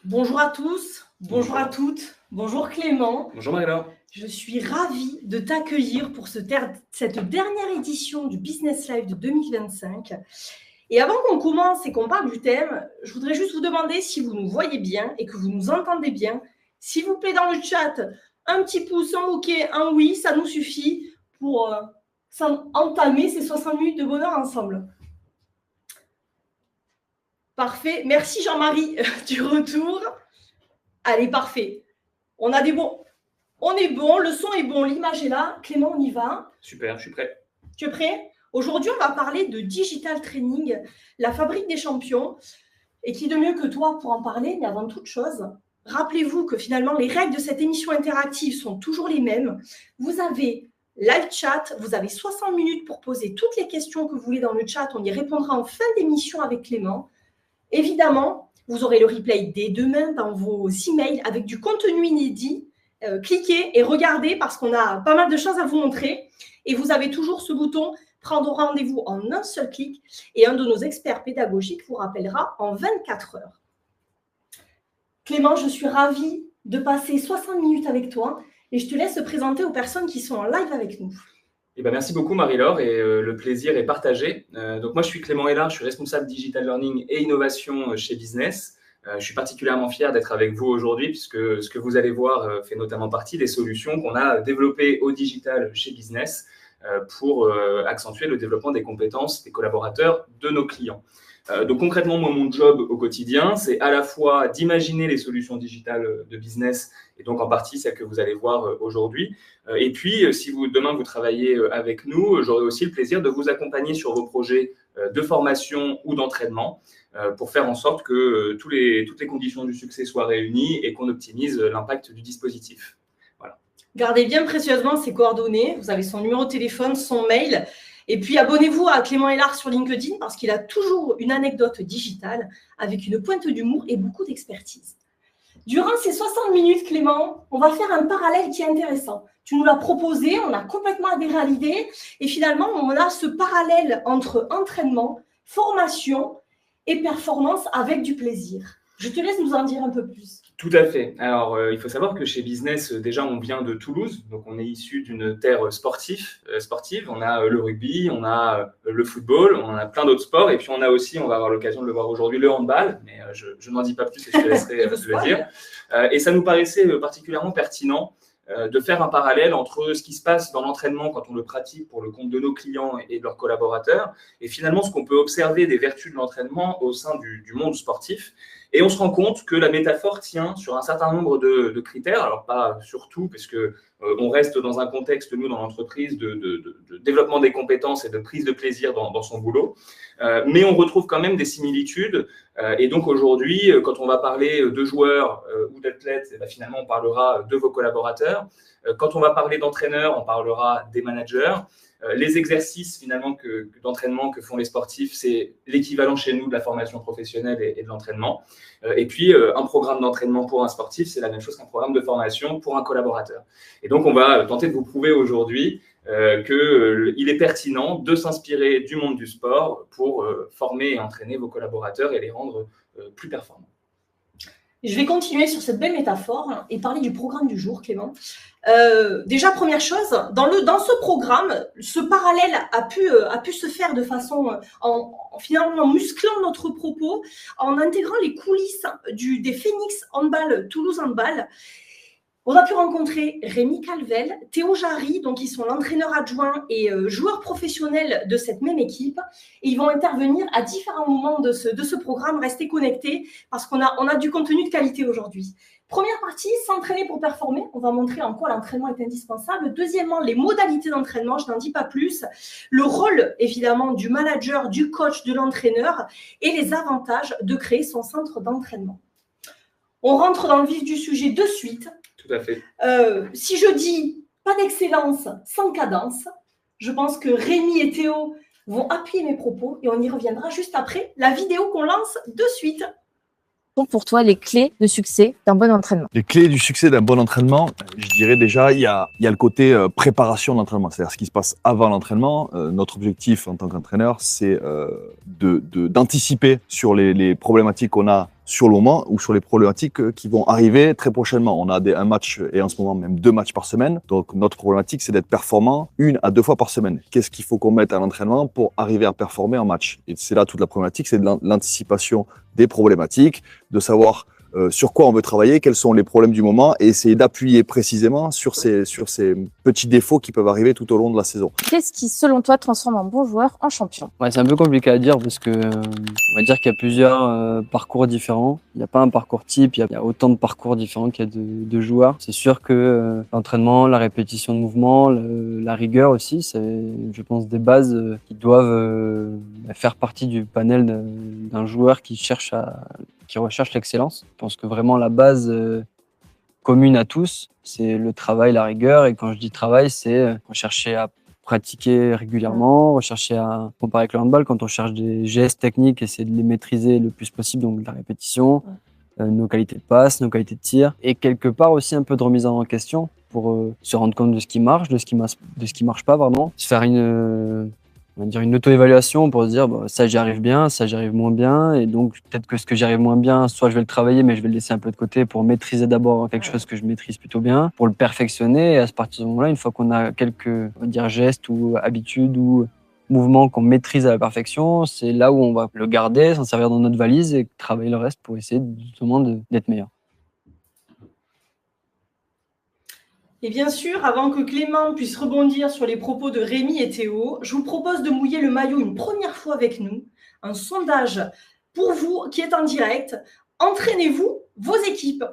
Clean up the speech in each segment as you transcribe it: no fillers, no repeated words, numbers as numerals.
Bonjour à tous, bonjour à toutes, bonjour Clément. Bonjour Marie-Laure. Je suis ravie de t'accueillir pour cette dernière édition du Business Live de 2025. Et avant qu'on commence et qu'on parle du thème, je voudrais juste vous demander si vous nous voyez bien et que vous nous entendez bien. S'il vous plaît, dans le chat, un petit pouce, un OK, un oui, ça nous suffit pour entamer ces 60 minutes de bonheur ensemble. Parfait. Merci Jean-Marie du retour. Allez, parfait. On est bon, le son est bon, l'image est là. Clément, on y va. Super, je suis prêt. Tu es prêt? Aujourd'hui, on va parler de Digital Training, la fabrique des champions. Et qui de mieux que toi pour en parler? Mais avant toute chose, rappelez-vous que finalement, les règles de cette émission interactive sont toujours les mêmes. Vous avez live chat, vous avez 60 minutes pour poser toutes les questions que vous voulez dans le chat. On y répondra en fin d'émission avec Clément. Évidemment, vous aurez le replay dès demain dans vos emails avec du contenu inédit. Cliquez et regardez parce qu'on a pas mal de choses à vous montrer. Et vous avez toujours ce bouton « Prendre rendez-vous » en un seul clic. Et un de nos experts pédagogiques vous rappellera en 24 heures. Clément, je suis ravie de passer 60 minutes avec toi. Et je te laisse te présenter aux personnes qui sont en live avec nous. Eh ben, merci beaucoup Marie-Laure et le plaisir est partagé. Donc moi je suis Clément Hélard, je suis responsable Digital Learning et Innovation chez Business. Je suis particulièrement fier d'être avec vous aujourd'hui puisque ce que vous allez voir fait notamment partie des solutions qu'on a développées au digital chez Business pour accentuer le développement des compétences des collaborateurs de nos clients. Donc concrètement, moi, mon job au quotidien, c'est à la fois d'imaginer les solutions digitales de business, et donc en partie celles que vous allez voir aujourd'hui. Et puis, si demain vous travaillez avec nous, j'aurai aussi le plaisir de vous accompagner sur vos projets de formation ou d'entraînement pour faire en sorte que toutes les conditions du succès soient réunies et qu'on optimise l'impact du dispositif. Voilà. Gardez bien précieusement ses coordonnées. Vous avez son numéro de téléphone, son mail. Et puis, abonnez-vous à Clément Hélard sur LinkedIn parce qu'il a toujours une anecdote digitale avec une pointe d'humour et beaucoup d'expertise. Durant ces 60 minutes, Clément, on va faire un parallèle qui est intéressant. Tu nous l'as proposé, on a complètement adhéré à l'idée et finalement, on a ce parallèle entre entraînement, formation et performance avec du plaisir. Je te laisse nous en dire un peu plus. Tout à fait. Alors, il faut savoir que chez Business, déjà, on vient de Toulouse, donc on est issu d'une terre sportive. On a le rugby, on a le football, on a plein d'autres sports, et puis on a aussi, on va avoir l'occasion de le voir aujourd'hui, le handball, mais je n'en dis pas plus et je te laisserai le dire. Et ça nous paraissait particulièrement pertinent de faire un parallèle entre ce qui se passe dans l'entraînement quand on le pratique pour le compte de nos clients et de leurs collaborateurs, et finalement ce qu'on peut observer des vertus de l'entraînement au sein du monde sportif. Et on se rend compte que la métaphore tient sur un certain nombre de critères, alors pas sur tout, parce que on reste dans un contexte, nous, dans l'entreprise, de développement des compétences et de prise de plaisir dans son boulot. Mais on retrouve quand même des similitudes. Et donc aujourd'hui, quand on va parler de joueurs ou d'athlètes, finalement, on parlera de vos collaborateurs. Quand on va parler d'entraîneurs, on parlera des managers. Les exercices finalement d'entraînement que font les sportifs, c'est l'équivalent chez nous de la formation professionnelle et de l'entraînement. Et puis, un programme d'entraînement pour un sportif, c'est la même chose qu'un programme de formation pour un collaborateur. Et donc, on va tenter de vous prouver aujourd'hui qu'il est pertinent de s'inspirer du monde du sport pour former et entraîner vos collaborateurs et les rendre plus performants. Je vais continuer sur cette belle métaphore et parler du programme du jour, Clément. Déjà, première chose, dans ce programme, ce parallèle a pu se faire de façon, finalement, en musclant notre propos, en intégrant les coulisses des Phoenix Handball, Toulouse Handball. On a pu rencontrer Rémi Calvel, Théo Jarry, donc ils sont l'entraîneur adjoint et joueur professionnel de cette même équipe. Et ils vont intervenir à différents moments de ce programme. Restez connectés parce qu'on a du contenu de qualité aujourd'hui. Première partie, s'entraîner pour performer. On va montrer en quoi l'entraînement est indispensable. Deuxièmement, les modalités d'entraînement, je n'en dis pas plus. Le rôle, évidemment, du manager, du coach, de l'entraîneur et les avantages de créer son centre d'entraînement. On rentre dans le vif du sujet de suite. Tout à fait. Si je dis pas d'excellence sans cadence, je pense que Rémi et Théo vont appuyer mes propos et on y reviendra juste après la vidéo qu'on lance de suite. Pour toi les clés de succès d'un bon entraînement? Les clés du succès d'un bon entraînement, je dirais déjà, il y a le côté préparation de l'entraînement, c'est-à-dire ce qui se passe avant l'entraînement. Notre objectif en tant qu'entraîneur, c'est d'anticiper sur les problématiques qu'on a sur le moment ou sur les problématiques qui vont arriver très prochainement. On a un match et en ce moment même 2 matchs par semaine. Donc notre problématique, c'est d'être performant 1 à 2 fois par semaine. Qu'est-ce qu'il faut qu'on mette à l'entraînement pour arriver à performer en match? Et c'est là toute la problématique, c'est de l'anticipation des problématiques, de savoir sur quoi on veut travailler, quels sont les problèmes du moment et essayer d'appuyer précisément sur ces petits défauts qui peuvent arriver tout au long de la saison. Qu'est-ce qui, selon toi, transforme un bon joueur en champion? Ouais, c'est un peu compliqué à dire parce que on va dire qu'il y a plusieurs parcours différents. Il n'y a pas un parcours type, il y a autant de parcours différents qu'il y a de joueurs. C'est sûr que l'entraînement, la répétition de mouvements, la rigueur aussi, c'est, je pense, des bases qui doivent faire partie du panel d'un joueur qui recherche l'excellence. Je pense que vraiment la base commune à tous, c'est le travail, la rigueur. Et quand je dis travail, c'est rechercher à pratiquer régulièrement, rechercher à comparer avec le handball. Quand on cherche des gestes techniques, essayer de les maîtriser le plus possible, donc la répétition, nos qualités de passe, nos qualités de tir. Et quelque part aussi un peu de remise en question pour se rendre compte de ce qui marche, de ce qui marche pas, pardon. Se faire on va dire une auto-évaluation pour se dire ça j'y arrive bien, ça j'y arrive moins bien, et donc peut-être que ce que j'y arrive moins bien, soit je vais le travailler mais je vais le laisser un peu de côté pour maîtriser d'abord quelque chose que je maîtrise plutôt bien, pour le perfectionner, et à partir de ce moment-là, une fois qu'on a quelques, on va dire, gestes ou habitudes ou mouvements qu'on maîtrise à la perfection, c'est là où on va le garder, s'en servir dans notre valise et travailler le reste pour essayer justement d'être meilleur. Et bien sûr, avant que Clément puisse rebondir sur les propos de Rémi et Théo, je vous propose de mouiller le maillot une première fois avec nous. Un sondage pour vous qui est en direct. Entraînez-vous vos équipes.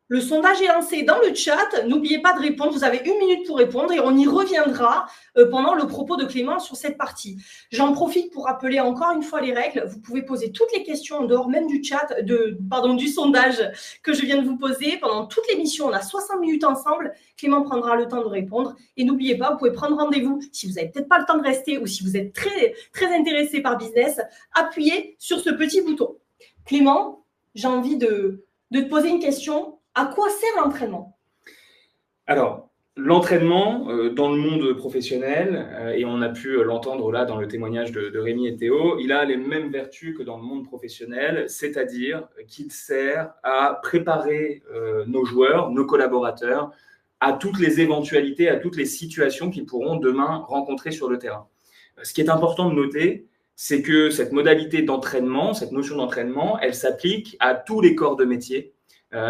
Le sondage est lancé dans le chat. N'oubliez pas de répondre. Vous avez 1 minute pour répondre et on y reviendra pendant le propos de Clément sur cette partie. J'en profite pour rappeler encore une fois les règles. Vous pouvez poser toutes les questions en dehors même du chat, du sondage que je viens de vous poser. Pendant toute l'émission, on a 60 minutes ensemble. Clément prendra le temps de répondre. Et n'oubliez pas, vous pouvez prendre rendez-vous si vous n'avez peut-être pas le temps de rester ou si vous êtes très, très intéressé par business. Appuyez sur ce petit bouton. Clément, j'ai envie de te poser une question. À quoi sert l'entraînement? Alors, l'entraînement dans le monde professionnel, et on a pu l'entendre là dans le témoignage de Rémi et Théo, il a les mêmes vertus que dans le monde professionnel, c'est-à-dire qu'il sert à préparer nos joueurs, nos collaborateurs, à toutes les éventualités, à toutes les situations qu'ils pourront demain rencontrer sur le terrain. Ce qui est important de noter, c'est que cette modalité d'entraînement, cette notion d'entraînement, elle s'applique à tous les corps de métier,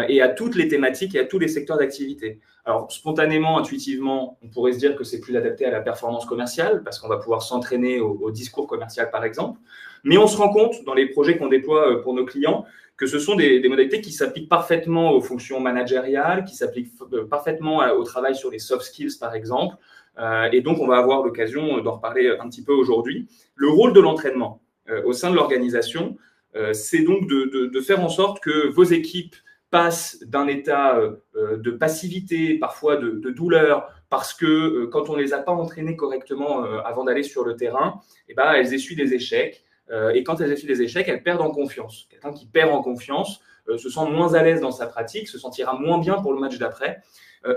et à toutes les thématiques et à tous les secteurs d'activité. Alors, spontanément, intuitivement, on pourrait se dire que c'est plus adapté à la performance commerciale parce qu'on va pouvoir s'entraîner au discours commercial, par exemple. Mais on se rend compte, dans les projets qu'on déploie pour nos clients, que ce sont des modalités qui s'appliquent parfaitement aux fonctions managériales, qui s'appliquent parfaitement au travail sur les soft skills, par exemple. Et donc, on va avoir l'occasion d'en reparler un petit peu aujourd'hui. Le rôle de l'entraînement au sein de l'organisation, c'est donc de faire en sorte que vos équipes passent d'un état de passivité, parfois de douleur, parce que quand on ne les a pas entraînées correctement avant d'aller sur le terrain, elles essuient des échecs. Et quand elles essuient des échecs, elles perdent en confiance. Quelqu'un qui perd en confiance se sent moins à l'aise dans sa pratique, se sentira moins bien pour le match d'après,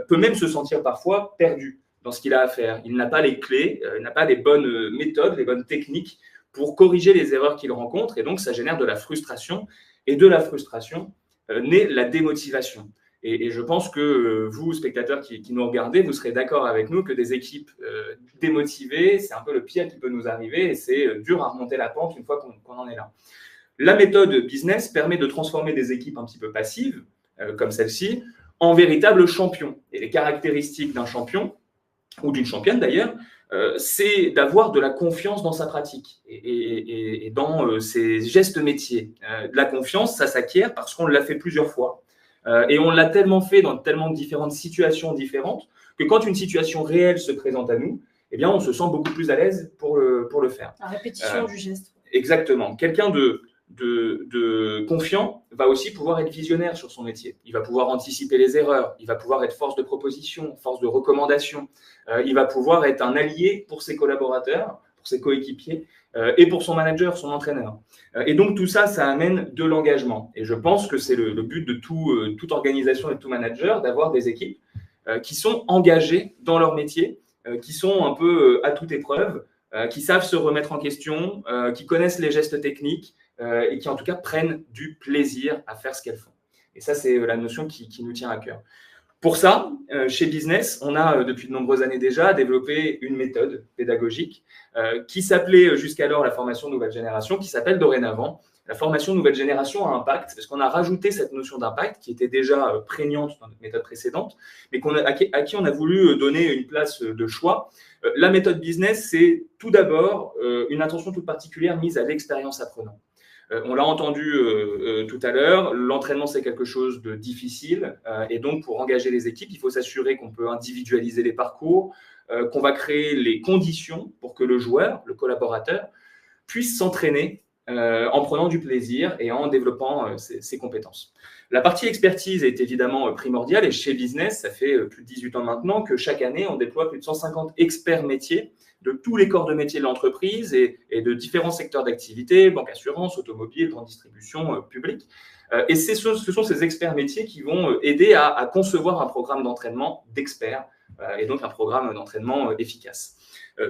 peut même se sentir parfois perdu dans ce qu'il a à faire. Il n'a pas les clés, il n'a pas les bonnes méthodes, les bonnes techniques pour corriger les erreurs qu'il rencontre. Et donc, ça génère de la frustration. Et de la frustration, naît la démotivation. Et je pense que vous, spectateurs qui nous regardez, vous serez d'accord avec nous que des équipes démotivées, c'est un peu le pire qui peut nous arriver et c'est dur à remonter la pente une fois qu'on en est là. La méthode business permet de transformer des équipes un petit peu passives, comme celle-ci, en véritables champions. Et les caractéristiques d'un champion, ou d'une championne d'ailleurs, c'est d'avoir de la confiance dans sa pratique et dans ses gestes métiers. De la confiance, ça s'acquiert parce qu'on l'a fait plusieurs fois. Et on l'a tellement fait dans tellement de différentes situations différentes que quand une situation réelle se présente à nous, eh bien, on se sent beaucoup plus à l'aise pour le faire. La répétition du geste. Exactement. Quelqu'un de confiant va aussi pouvoir être visionnaire sur son métier. Il va pouvoir anticiper les erreurs, il va pouvoir être force de proposition, force de recommandation, il va pouvoir être un allié pour ses collaborateurs, pour ses coéquipiers et pour son manager, son entraîneur. Et donc tout ça, ça amène de l'engagement. Et je pense que c'est le but de toute organisation et de tout manager, d'avoir des équipes qui sont engagées dans leur métier, qui sont un peu à toute épreuve, qui savent se remettre en question, qui connaissent les gestes techniques, et qui en tout cas prennent du plaisir à faire ce qu'elles font. Et ça, c'est la notion qui nous tient à cœur. Pour ça, chez Business, on a depuis de nombreuses années déjà développé une méthode pédagogique qui s'appelait jusqu'alors la formation nouvelle génération, qui s'appelle dorénavant la formation nouvelle génération à impact, parce qu'on a rajouté cette notion d'impact qui était déjà prégnante dans notre méthode précédente, mais à qui on a voulu donner une place de choix. La méthode Business, c'est tout d'abord une attention toute particulière mise à l'expérience apprenant. On l'a entendu tout à l'heure, l'entraînement c'est quelque chose de difficile et donc pour engager les équipes, il faut s'assurer qu'on peut individualiser les parcours, qu'on va créer les conditions pour que le joueur, le collaborateur, puisse s'entraîner en prenant du plaisir et en développant ses compétences. La partie expertise est évidemment primordiale et chez Business, ça fait plus de 18 ans maintenant que chaque année, on déploie plus de 150 experts métiers de tous les corps de métier de l'entreprise et de différents secteurs d'activité, banque, assurance, automobile, grande distribution, publique. Et ce sont ces experts métiers qui vont aider à concevoir un programme d'entraînement d'experts et donc un programme d'entraînement efficace.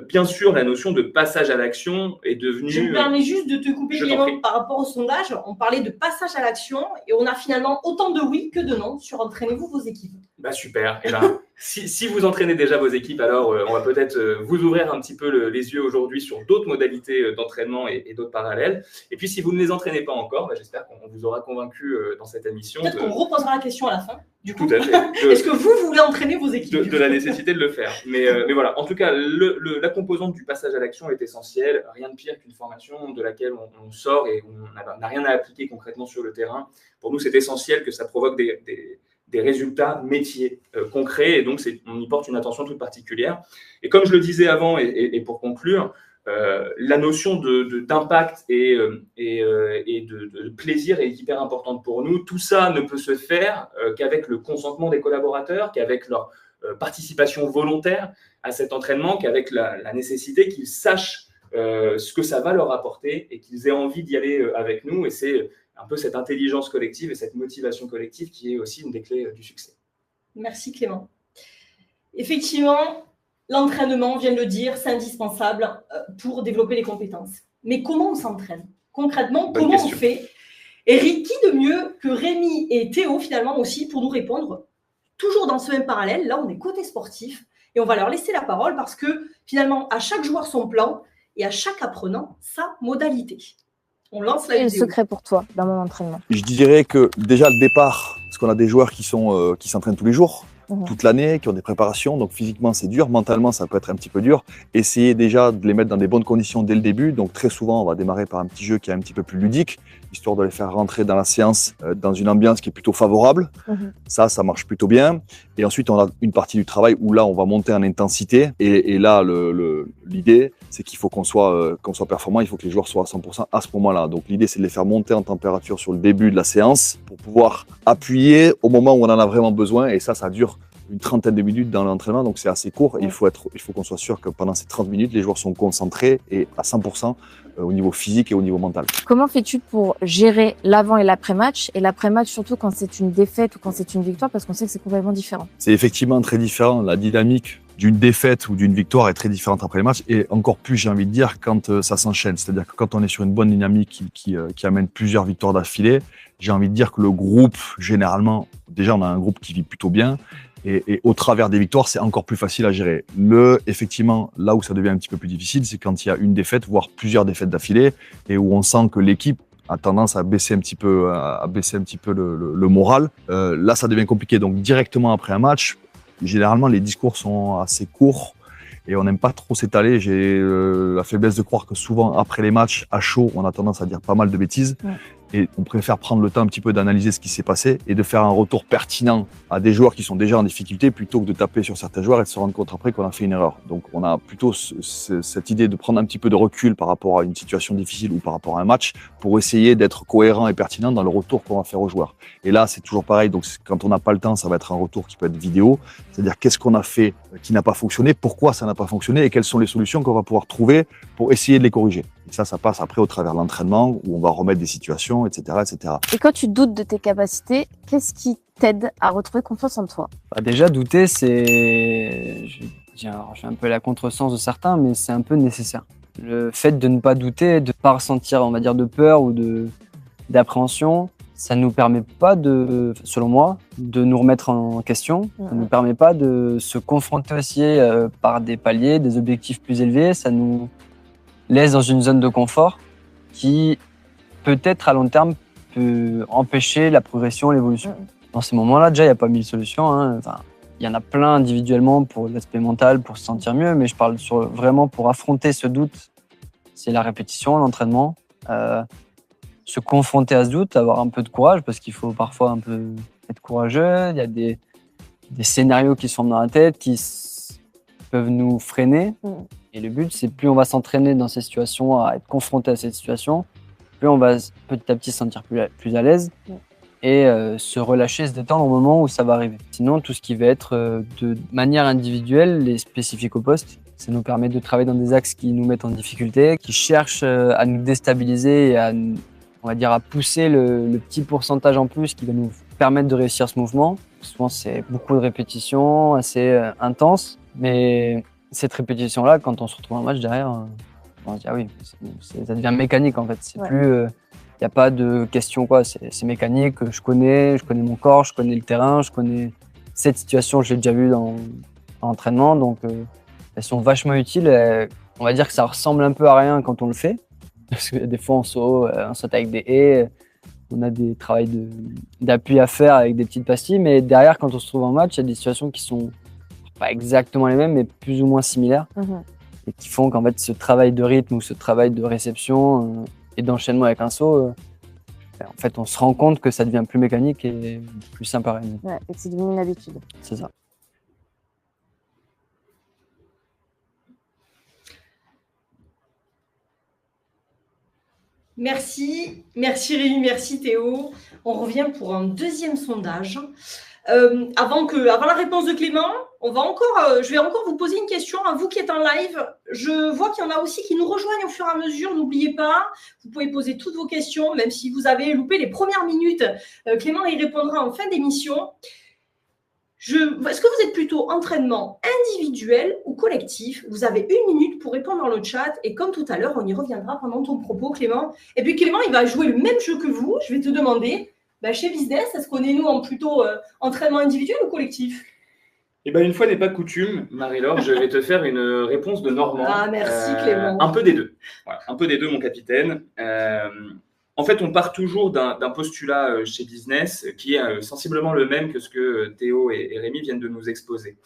Bien sûr, la notion de passage à l'action est devenue… Je me permets juste de te couper, Clément, par rapport au sondage. On parlait de passage à l'action et on a finalement autant de oui que de non sur entraînez-vous vos équipes. Bah super. Et ben, si vous entraînez déjà vos équipes, alors on va peut-être vous ouvrir un petit peu les yeux aujourd'hui sur d'autres modalités d'entraînement et d'autres parallèles. Et puis, si vous ne les entraînez pas encore, j'espère qu'on vous aura convaincu dans cette émission. Peut-être qu'on reposera la question à la fin. Du coup, tout à fait. Est-ce que vous voulez entraîner vos équipes de la nécessité de le faire. Mais voilà, en tout cas, la composante du passage à l'action est essentielle. Rien de pire qu'une formation de laquelle on sort et on n'a rien à appliquer concrètement sur le terrain. Pour nous, c'est essentiel que ça provoque des résultats métiers concrets et donc on y porte une attention toute particulière. Et comme je le disais avant et pour conclure, la notion d'impact et de plaisir est hyper importante pour nous. Tout ça ne peut se faire qu'avec le consentement des collaborateurs, qu'avec leur participation volontaire à cet entraînement, qu'avec la nécessité qu'ils sachent ce que ça va leur apporter et qu'ils aient envie d'y aller avec nous. Et c'est un peu cette intelligence collective et cette motivation collective qui est aussi une des clés du succès. Merci Clément. Effectivement, l'entraînement, on vient de le dire, c'est indispensable pour développer les compétences. Mais comment on s'entraîne? Concrètement, comment on fait? Eric, qui de mieux que Rémi et Théo, finalement, aussi, pour nous répondre? Toujours dans ce même parallèle, là, on est côté sportif, et on va leur laisser la parole parce que, finalement, à chaque joueur son plan et à chaque apprenant sa modalité. On lance la vidéo. Quel est le secret pour toi dans mon entraînement? Je dirais que déjà, le départ, parce qu'on a des joueurs qui s'entraînent tous les jours, toute l'année, qui ont des préparations, donc physiquement c'est dur, mentalement ça peut être un petit peu dur. Essayez déjà de les mettre dans des bonnes conditions dès le début, donc très souvent on va démarrer par un petit jeu qui est un petit peu plus ludique, histoire de les faire rentrer dans la séance dans une ambiance qui est plutôt favorable. Ça marche plutôt bien. Et ensuite on a une partie du travail où là on va monter en intensité et là l'idée c'est qu'il faut qu'on soit performant, il faut que les joueurs soient à 100% à ce moment-là. Donc l'idée c'est de les faire monter en température sur le début de la séance pour pouvoir appuyer au moment où on en a vraiment besoin et ça dure une trentaine de minutes dans l'entraînement, donc c'est assez court. Il faut qu'on soit sûr que pendant ces 30 minutes, les joueurs sont concentrés et à 100% au niveau physique et au niveau mental. Comment fais-tu pour gérer l'avant et l'après-match? Et l'après-match, surtout quand c'est une défaite ou quand c'est une victoire, parce qu'on sait que c'est complètement différent. C'est effectivement très différent. La dynamique d'une défaite ou d'une victoire est très différente après les matchs et encore plus, j'ai envie de dire, quand ça s'enchaîne. C'est-à-dire que quand on est sur une bonne dynamique qui amène plusieurs victoires d'affilée, j'ai envie de dire que le groupe, généralement, déjà on a un groupe qui vit plutôt bien. Et au travers des victoires, c'est encore plus facile à gérer. Effectivement, là où ça devient un petit peu plus difficile, c'est quand il y a une défaite, voire plusieurs défaites d'affilée, et où on sent que l'équipe a tendance à baisser un petit peu, le moral. Là, ça devient compliqué. Donc, directement après un match, généralement, les discours sont assez courts et on n'aime pas trop s'étaler. J'ai la faiblesse de croire que souvent, après les matchs, à chaud, on a tendance à dire pas mal de bêtises. Et on préfère prendre le temps un petit peu d'analyser ce qui s'est passé et de faire un retour pertinent à des joueurs qui sont déjà en difficulté plutôt que de taper sur certains joueurs et de se rendre compte après qu'on a fait une erreur. Donc on a plutôt cette idée de prendre un petit peu de recul par rapport à une situation difficile ou par rapport à un match pour essayer d'être cohérent et pertinent dans le retour qu'on va faire aux joueurs. Et là, c'est toujours pareil. Donc quand on n'a pas le temps, ça va être un retour qui peut être vidéo. C'est-à-dire qu'est-ce qu'on a fait qui n'a pas fonctionné, pourquoi ça n'a pas fonctionné et quelles sont les solutions qu'on va pouvoir trouver pour essayer de les corriger. Et ça passe après au travers de l'entraînement où on va remettre des situations, etc., etc. Et quand tu doutes de tes capacités, qu'est-ce qui t'aide à retrouver confiance en toi? Déjà, douter, c'est… Je vais un peu à la contresens de certains, mais c'est un peu nécessaire. Le fait de ne pas douter, de ne pas ressentir, on va dire, de peur ou d'appréhension, ça ne nous permet pas selon moi, de nous remettre en question. Ça ne nous permet pas de se confronter aussi par des paliers, des objectifs plus élevés. Ça nous laisse dans une zone de confort qui, peut-être à long terme, peut empêcher la progression, l'évolution. Dans ces moments-là, déjà, il n'y a pas mille solutions. Hein. Enfin, il y en a plein individuellement pour l'aspect mental, pour se sentir mieux, mais je parle vraiment pour affronter ce doute. C'est la répétition, l'entraînement. Se confronter à ce doute, avoir un peu de courage, parce qu'il faut parfois un peu être courageux. Il y a des scénarios qui sont dans la tête, qui peuvent nous freiner. Et le but, c'est plus on va s'entraîner dans ces situations, à être confronté à cette situation, plus on va petit à petit se sentir plus à l'aise et se relâcher, se détendre au moment où ça va arriver. Sinon, tout ce qui va être de manière individuelle et spécifique au poste, ça nous permet de travailler dans des axes qui nous mettent en difficulté, qui cherchent à nous déstabiliser et on va dire, à pousser le petit pourcentage en plus qui va nous permettre de réussir ce mouvement. Souvent, c'est beaucoup de répétitions, assez intenses, mais cette répétition-là, quand on se retrouve en match derrière, on se dit, ah oui, ça devient mécanique en fait. C'est plus, il n'y a pas de question, quoi. C'est mécanique, je connais mon corps, je connais le terrain, je connais cette situation, je l'ai déjà vue dans l'entraînement, donc elles sont vachement utiles. On va dire que ça ressemble un peu à rien quand on le fait, parce que des fois on saute avec des haies, on a des travails d'appui à faire avec des petites pastilles, mais derrière, quand on se trouve en match, il y a des situations qui sont pas exactement les mêmes, mais plus ou moins similaires, et qui font qu'en fait, ce travail de rythme ou ce travail de réception et d'enchaînement avec un saut, en fait, on se rend compte que ça devient plus mécanique et plus simple à réaliser. Ouais, et que c'est devenu une habitude. C'est ça. Merci Rémi, merci Théo. On revient pour un deuxième sondage. Avant la réponse de Clément, je vais encore vous poser une question à vous qui êtes en live. Je vois qu'il y en a aussi qui nous rejoignent au fur et à mesure. N'oubliez pas, vous pouvez poser toutes vos questions, même si vous avez loupé les premières minutes. Clément y répondra en fin d'émission. Est-ce que vous êtes plutôt entraînement individuel ou collectif? Vous avez 1 minute pour répondre dans le chat et comme tout à l'heure, on y reviendra pendant ton propos, Clément. Et puis Clément, il va jouer le même jeu que vous. Je vais te demander, chez Business, est-ce qu'on est nous en plutôt entraînement individuel ou collectif? Eh ben, une fois n'est pas coutume, Marie-Laure, je vais te faire une réponse de Normand. Ah, merci Clément. Un peu des deux. Voilà, un peu des deux, mon capitaine. En fait, on part toujours d'un postulat chez Business qui est sensiblement le même que ce que Théo et Rémi viennent de nous exposer.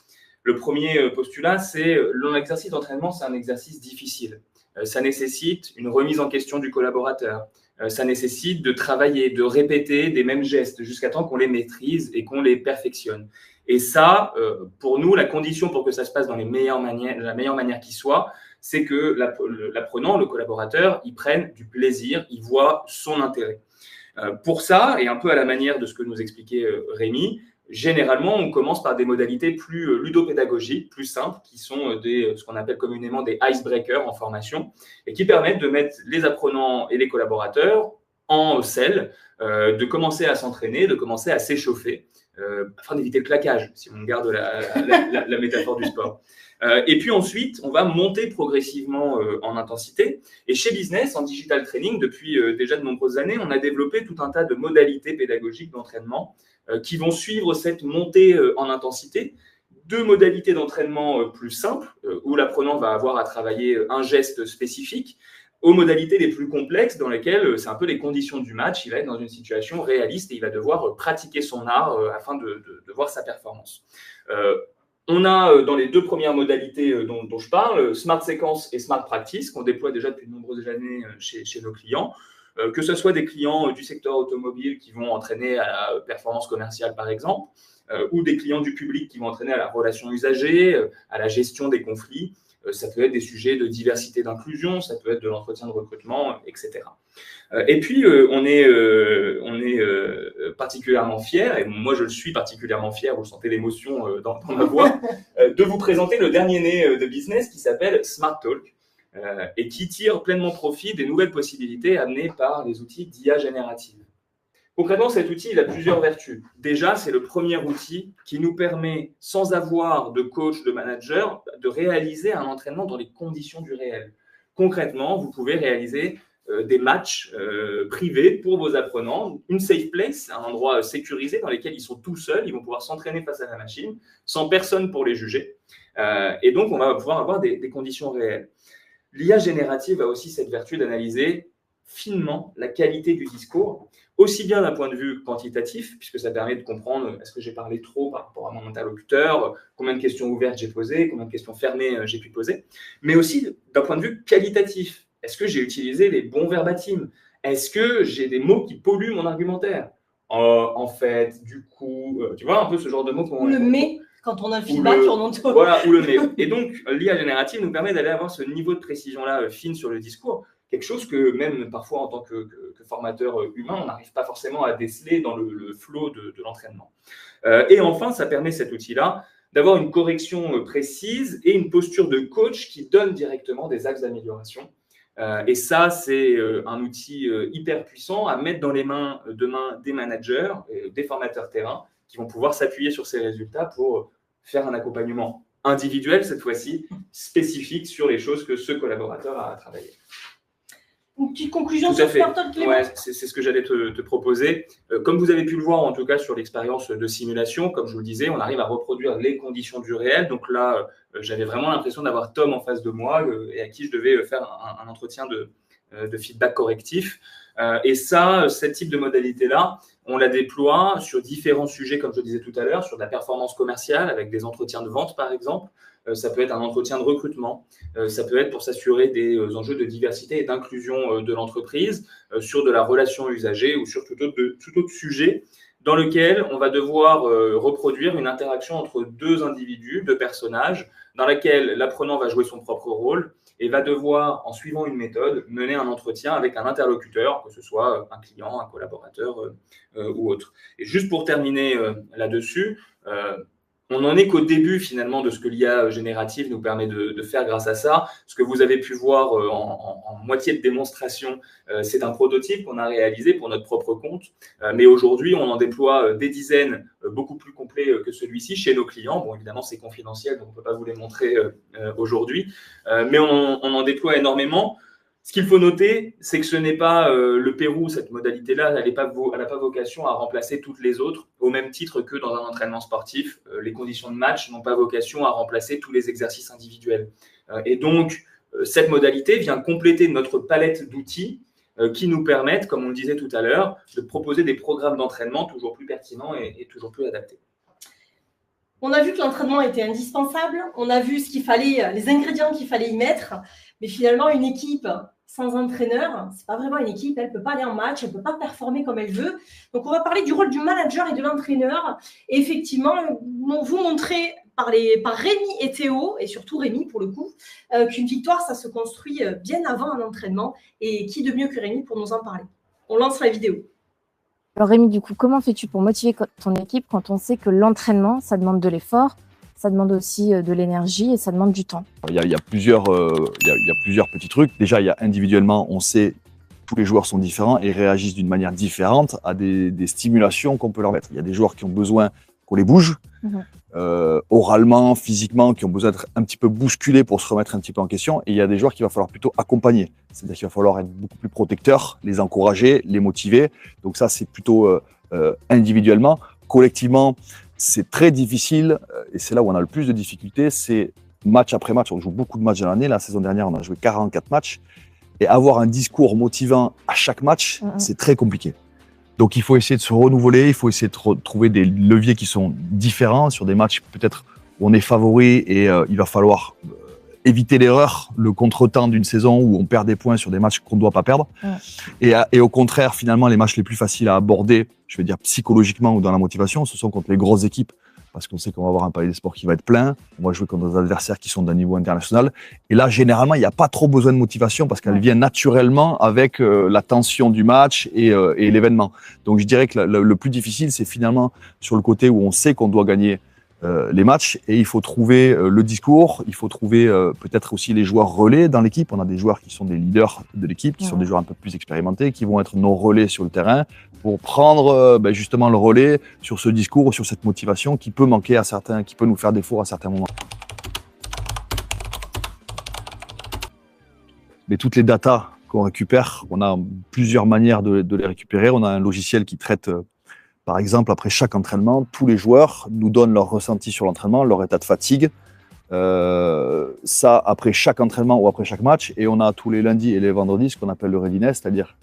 Le premier postulat, c'est l'exercice d'entraînement, c'est un exercice difficile. Ça nécessite une remise en question du collaborateur. Ça nécessite de travailler, de répéter des mêmes gestes jusqu'à temps qu'on les maîtrise et qu'on les perfectionne. Et ça, pour nous, la condition pour que ça se passe dans la meilleure manière qui soit, c'est que l'apprenant, le collaborateur, il prenne du plaisir, il voit son intérêt. Pour ça, et un peu à la manière de ce que nous expliquait Rémi, généralement, on commence par des modalités plus ludopédagogiques, plus simples, qui sont ce qu'on appelle communément des icebreakers en formation, et qui permettent de mettre les apprenants et les collaborateurs en selle, de commencer à s'entraîner, de commencer à s'échauffer, afin d'éviter le claquage, si on garde la métaphore du sport. Et puis ensuite, on va monter progressivement en intensité. Et chez Business, en digital training, depuis déjà de nombreuses années, on a développé tout un tas de modalités pédagogiques d'entraînement qui vont suivre cette montée en intensité. 2 modalités d'entraînement plus simples, où l'apprenant va avoir à travailler un geste spécifique, aux modalités les plus complexes dans lesquelles c'est un peu les conditions du match. Il va être dans une situation réaliste et il va devoir pratiquer son art afin de voir sa performance. On a dans les 2 premières modalités dont je parle, Smart Sequence et Smart Practice, qu'on déploie déjà depuis de nombreuses années chez nos clients. Que ce soit des clients du secteur automobile qui vont entraîner à la performance commerciale, par exemple, ou des clients du public qui vont entraîner à la relation usagée, à la gestion des conflits. Ça peut être des sujets de diversité d'inclusion, ça peut être de l'entretien de recrutement, etc. Et puis, on est particulièrement fiers, et moi je le suis particulièrement fier, vous sentez l'émotion dans ma voix, de vous présenter le dernier né de Business qui s'appelle Smart Talk et qui tire pleinement profit des nouvelles possibilités amenées par les outils d'IA générative. Concrètement, cet outil, il a plusieurs vertus. Déjà, c'est le premier outil qui nous permet, sans avoir de coach, de manager, de réaliser un entraînement dans les conditions du réel. concrètement, vous pouvez réaliser des matchs privés pour vos apprenants, une safe place, un endroit sécurisé dans lequel ils sont tout seuls, ils vont pouvoir s'entraîner face à la machine, sans personne pour les juger. Et donc, on va pouvoir avoir des conditions réelles. L'IA générative a aussi cette vertu d'analyser finement la qualité du discours, aussi bien d'un point de vue quantitatif, puisque ça permet de comprendre est-ce que j'ai parlé trop par rapport à mon interlocuteur, combien de questions ouvertes j'ai posées, combien de questions fermées j'ai pu poser, mais aussi d'un point de vue qualitatif. Est-ce que j'ai utilisé les bons verbatims? Est-ce que j'ai des mots qui polluent mon argumentaire? En fait, du coup, tu vois un peu ce genre de mots qu'on... Ou le mais, quand on a un feedback sur notre... Voilà, ou le mais. Et donc, l'IA générative nous permet d'aller avoir ce niveau de précision-là fine sur le discours, quelque chose que même parfois en tant que formateur humain, on n'arrive pas forcément à déceler dans le flow de l'entraînement. Et enfin, ça permet cet outil-là d'avoir une correction précise et une posture de coach qui donne directement des axes d'amélioration. Et ça, c'est un outil hyper puissant à mettre dans les mains demain des managers, des formateurs terrain, qui vont pouvoir s'appuyer sur ces résultats pour faire un accompagnement individuel, cette fois-ci, spécifique sur les choses que ce collaborateur a travaillé. Une petite conclusion Tout à sur fait. Spartan, Clément? Ouais, c'est ce que j'allais te proposer. Comme vous avez pu le voir, en tout cas, sur l'expérience de simulation, comme je vous le disais, on arrive à reproduire les conditions du réel. Donc là, j'avais vraiment l'impression d'avoir Tom en face de moi et à qui je devais faire un entretien de feedback correctif. Et ça, ce type de modalité-là, on la déploie sur différents sujets, comme je disais tout à l'heure, sur de la performance commerciale, avec des entretiens de vente, par exemple. Ça peut être un entretien de recrutement, ça peut être pour s'assurer des enjeux de diversité et d'inclusion de l'entreprise, sur de la relation usagée ou sur tout autre sujet dans lequel on va devoir reproduire une interaction entre deux individus, deux personnages, dans laquelle l'apprenant va jouer son propre rôle et va devoir, en suivant une méthode, mener un entretien avec un interlocuteur, que ce soit un client, un collaborateur ou autre. Et juste pour terminer là-dessus, on n'en est qu'au début finalement de ce que l'IA générative nous permet de faire grâce à ça. Ce que vous avez pu voir en moitié de démonstration, c'est un prototype qu'on a réalisé pour notre propre compte. Mais aujourd'hui, on en déploie des dizaines, beaucoup plus complets que celui-ci chez nos clients. Bon, évidemment, c'est confidentiel, donc on ne peut pas vous les montrer aujourd'hui. Mais on en déploie énormément. Ce qu'il faut noter, c'est que ce n'est pas le Pérou, cette modalité-là, elle n'a pas vocation à remplacer toutes les autres, au même titre que dans un entraînement sportif, les conditions de match n'ont pas vocation à remplacer tous les exercices individuels. Et donc, cette modalité vient compléter notre palette d'outils qui nous permettent, comme on le disait tout à l'heure, de proposer des programmes d'entraînement toujours plus pertinents et toujours plus adaptés. On a vu que l'entraînement était indispensable, on a vu ce qu'il fallait, les ingrédients qu'il fallait y mettre, mais finalement, une équipe sans entraîneur, c'est pas vraiment une équipe, elle peut pas aller en match, elle peut pas performer comme elle veut. Donc, on va parler du rôle du manager et de l'entraîneur. Et effectivement, vous montrez par Rémi et Théo, et surtout Rémi pour le coup, qu'une victoire, ça se construit bien avant un entraînement. Et qui de mieux que Rémi pour nous en parler? On lance la vidéo. Alors Rémi, du coup, comment fais-tu pour motiver ton équipe quand on sait que l'entraînement, ça demande de l'effort, ça demande aussi de l'énergie et ça demande du temps? Il y a plusieurs petits trucs. Déjà, il y a individuellement, on sait tous les joueurs sont différents et réagissent d'une manière différente à des stimulations qu'on peut leur mettre. Il y a des joueurs qui ont besoin qu'on les bouge, oralement, physiquement, qui ont besoin d'être un petit peu bousculés pour se remettre un petit peu en question. Et il y a des joueurs qu'il va falloir plutôt accompagner. C'est-à-dire qu'il va falloir être beaucoup plus protecteur, les encourager, les motiver. Donc ça, c'est plutôt individuellement. Collectivement, c'est très difficile et c'est là où on a le plus de difficultés. C'est match après match. On joue beaucoup de matchs dans l'année. La saison dernière, on a joué 44 matchs. Et avoir un discours motivant à chaque match, c'est très compliqué. Donc, il faut essayer de se renouveler, il faut essayer de trouver des leviers qui sont différents sur des matchs peut-être où on est favori et il va falloir éviter l'erreur, le contretemps d'une saison où on perd des points sur des matchs qu'on ne doit pas perdre. Et au contraire, finalement, les matchs les plus faciles à aborder, je veux dire psychologiquement ou dans la motivation, ce sont contre les grosses équipes. Parce qu'on sait qu'on va avoir un palais des sports qui va être plein, on va jouer contre des adversaires qui sont d'un niveau international. Et là, généralement, il n'y a pas trop besoin de motivation parce qu'elle vient naturellement avec la tension du match et l'événement. Donc, je dirais que le plus difficile, c'est finalement sur le côté où on sait qu'on doit gagner les matchs et il faut trouver le discours, il faut trouver peut-être aussi les joueurs relais dans l'équipe. On a des joueurs qui sont des leaders de l'équipe, qui sont des joueurs un peu plus expérimentés, qui vont être nos relais sur le terrain pour prendre justement le relais sur ce discours ou sur cette motivation qui peut manquer à certains, qui peut nous faire défaut à certains moments. toutes les datas qu'on récupère, on a plusieurs manières de les récupérer. On a un logiciel qui traite, par exemple, après chaque entraînement, tous les joueurs nous donnent leur ressenti sur l'entraînement, leur état de fatigue. Ça, après chaque entraînement ou après chaque match. Et on a tous les lundis et les vendredis ce qu'on appelle le readiness, c'est-à-dire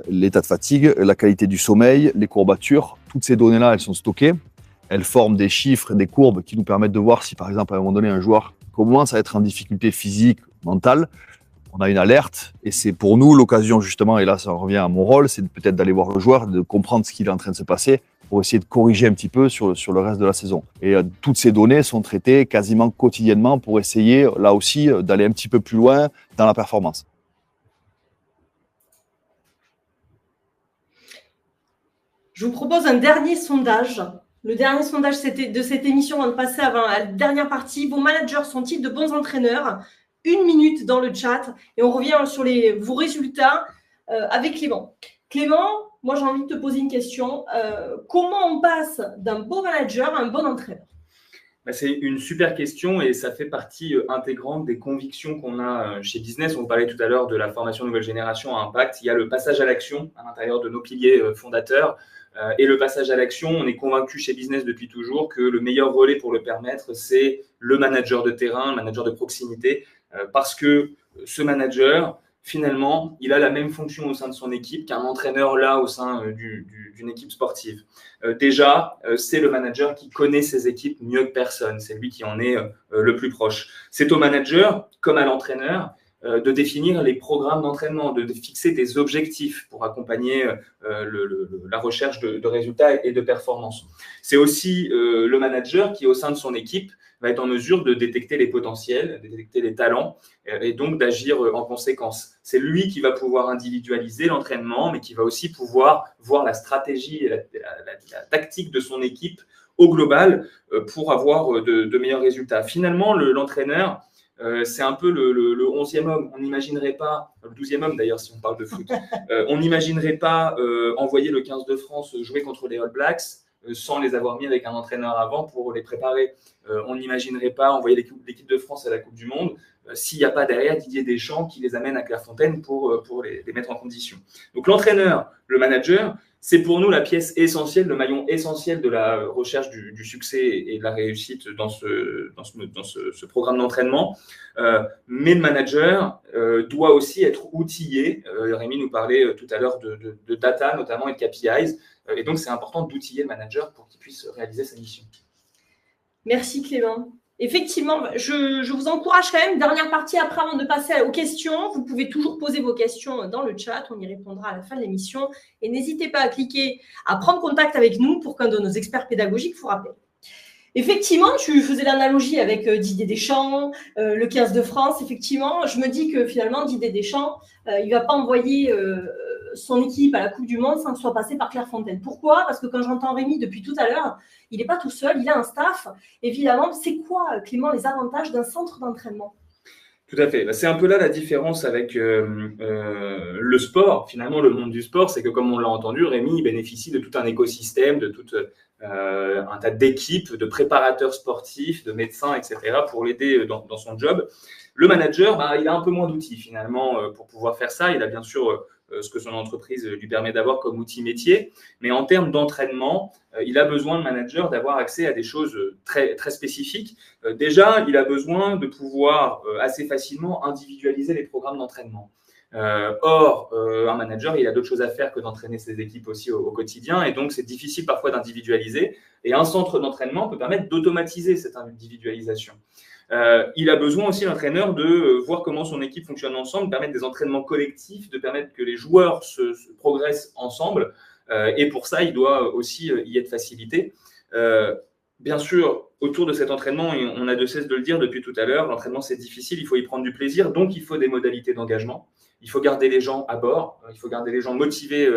l'état de fatigue, la qualité du sommeil, les courbatures. Toutes ces données-là, elles sont stockées. Elles forment des chiffres et des courbes qui nous permettent de voir si, par exemple, à un moment donné, un joueur commence à être en difficulté physique, mentale. On a une alerte et c'est pour nous l'occasion, justement, et là, ça revient à mon rôle, c'est peut-être d'aller voir le joueur, de comprendre ce qu'il est en train de se passer pour essayer de corriger un petit peu sur le reste de la saison. Et toutes ces données sont traitées quasiment quotidiennement pour essayer, là aussi, d'aller un petit peu plus loin dans la performance. Je vous propose un dernier sondage. Le dernier sondage de cette émission, avant de passer à la dernière partie. Vos managers sont-ils de bons entraîneurs? 1 minute dans le chat et on revient sur vos résultats avec Clément. Clément, moi j'ai envie de te poser une question. Comment on passe d'un bon manager à un bon entraîneur? C'est une super question et ça fait partie intégrante des convictions qu'on a chez Business. On parlait tout à l'heure de la formation nouvelle génération à impact. Il y a le passage à l'action à l'intérieur de nos piliers fondateurs. Et le passage à l'action, on est convaincu chez Business depuis toujours que le meilleur relais pour le permettre, c'est le manager de terrain, le manager de proximité, parce que ce manager, finalement, il a la même fonction au sein de son équipe qu'un entraîneur là au sein d'une équipe sportive. Déjà, c'est le manager qui connaît ses équipes mieux que personne. C'est lui qui en est le plus proche. C'est au manager, comme à l'entraîneur, de définir les programmes d'entraînement, de fixer des objectifs pour accompagner la recherche de résultats et de performances. C'est aussi le manager qui, au sein de son équipe, va être en mesure de détecter les potentiels, de détecter les talents et donc d'agir en conséquence. C'est lui qui va pouvoir individualiser l'entraînement, mais qui va aussi pouvoir voir la stratégie et la tactique de son équipe au global pour avoir de meilleurs résultats. Finalement, l'entraîneur, c'est un peu le 11e homme. On n'imaginerait pas, le 12e homme d'ailleurs si on parle de foot, on n'imaginerait pas envoyer le 15 de France jouer contre les All Blacks sans les avoir mis avec un entraîneur avant pour les préparer. On n'imaginerait pas envoyer l'équipe de France à la Coupe du Monde s'il n'y a pas derrière Didier Deschamps qui les amène à Clairefontaine pour les mettre en condition. Donc l'entraîneur, le manager, c'est pour nous la pièce essentielle, le maillon essentiel de la recherche du succès et de la réussite dans ce programme d'entraînement. Mais le manager doit aussi être outillé. Rémi nous parlait tout à l'heure de data notamment et de KPIs. Et donc, c'est important d'outiller le manager pour qu'il puisse réaliser sa mission. Merci Clément. Effectivement, je vous encourage quand même, dernière partie après avant de passer aux questions, vous pouvez toujours poser vos questions dans le chat, on y répondra à la fin de l'émission et n'hésitez pas à cliquer, à prendre contact avec nous pour qu'un de nos experts pédagogiques vous rappelle. Effectivement, tu faisais l'analogie avec Didier Deschamps, le 15 de France, effectivement, je me dis que finalement Didier Deschamps, il ne va pas envoyer son équipe à la Coupe du Monde sans que ce soit passé par Clairefontaine. Pourquoi? Parce que quand j'entends Rémi depuis tout à l'heure, il n'est pas tout seul, il a un staff. Évidemment, c'est quoi, Clément, les avantages d'un centre d'entraînement? Tout à fait. C'est un peu là la différence avec le sport. Finalement, le monde du sport, c'est que comme on l'a entendu, Rémi bénéficie de tout un écosystème, de tout un tas d'équipes, de préparateurs sportifs, de médecins, etc. pour l'aider dans son job. Le manager, il a un peu moins d'outils finalement pour pouvoir faire ça. Il a bien sûr ce que son entreprise lui permet d'avoir comme outil métier. Mais en termes d'entraînement, il a besoin, le manager, d'avoir accès à des choses très, très spécifiques. Déjà, il a besoin de pouvoir assez facilement individualiser les programmes d'entraînement. Or, un manager, il a d'autres choses à faire que d'entraîner ses équipes aussi au quotidien. Et donc, c'est difficile parfois d'individualiser. Et un centre d'entraînement peut permettre d'automatiser cette individualisation. Il a besoin aussi, l'entraîneur, de voir comment son équipe fonctionne ensemble, permettre des entraînements collectifs, de permettre que les joueurs se progressent ensemble. Et pour ça, il doit aussi y être facilité. Bien sûr, autour de cet entraînement, et on a de cesse de le dire depuis tout à l'heure, l'entraînement c'est difficile, il faut y prendre du plaisir, donc il faut des modalités d'engagement. Il faut garder les gens à bord, il faut garder les gens motivés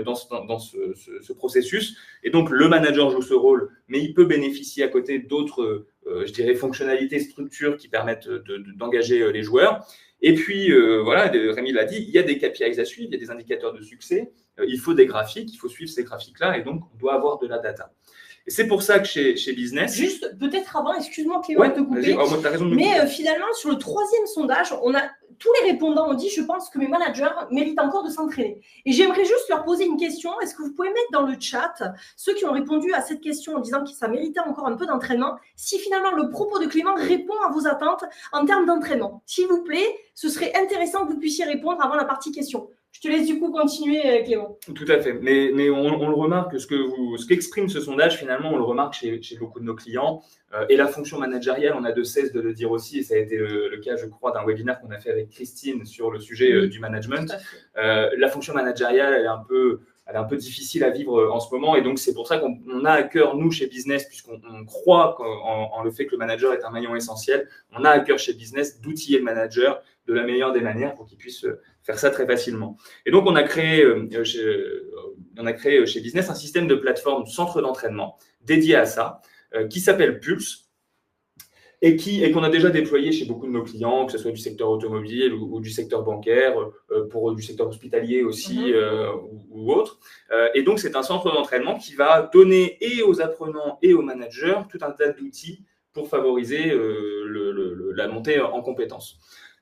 dans ce processus. Et donc, le manager joue ce rôle, mais il peut bénéficier à côté d'autres, je dirais, fonctionnalités, structures qui permettent d'engager les joueurs. Et puis, voilà, Rémi l'a dit, il y a des KPIs à suivre, il y a des indicateurs de succès. il faut des graphiques, il faut suivre ces graphiques-là et donc on doit avoir de la data. Et c'est pour ça que chez Business… Juste, peut-être avant, excuse-moi Clément de te couper, oh, tu as raison de me couper. Mais finalement, sur le 3e sondage, tous les répondants ont dit « Je pense que mes managers méritent encore de s'entraîner ». Et j'aimerais juste leur poser une question. Est-ce que vous pouvez mettre dans le chat, ceux qui ont répondu à cette question en disant que ça méritait encore un peu d'entraînement, si finalement le propos de Clément répond à vos attentes en termes d'entraînement. S'il vous plaît, ce serait intéressant que vous puissiez répondre avant la partie question. Je te laisse du coup continuer, Clément. Tout à fait. Mais on le remarque, ce qu'exprime ce sondage, finalement, on le remarque chez beaucoup de nos clients. Et la fonction managériale, on n'a de cesse de le dire aussi, et ça a été le cas, je crois, d'un webinaire qu'on a fait avec Christine sur le sujet du management. La fonction managériale, elle est un peu difficile à vivre en ce moment. Et donc, c'est pour ça qu'on a à cœur, nous, chez Business, puisqu'on croit en le fait que le manager est un maillon essentiel, on a à cœur chez Business d'outiller le manager de la meilleure des manières pour qu'il puisse faire ça très facilement. Et donc, on a créé chez Business un système de plateforme centre d'entraînement dédié à ça, qui s'appelle Pulse, et qu'on a déjà déployé chez beaucoup de nos clients, que ce soit du secteur automobile ou du secteur bancaire, du secteur hospitalier aussi ou autre. Et donc, c'est un centre d'entraînement qui va donner et aux apprenants et aux managers tout un tas d'outils pour favoriser la montée en compétences.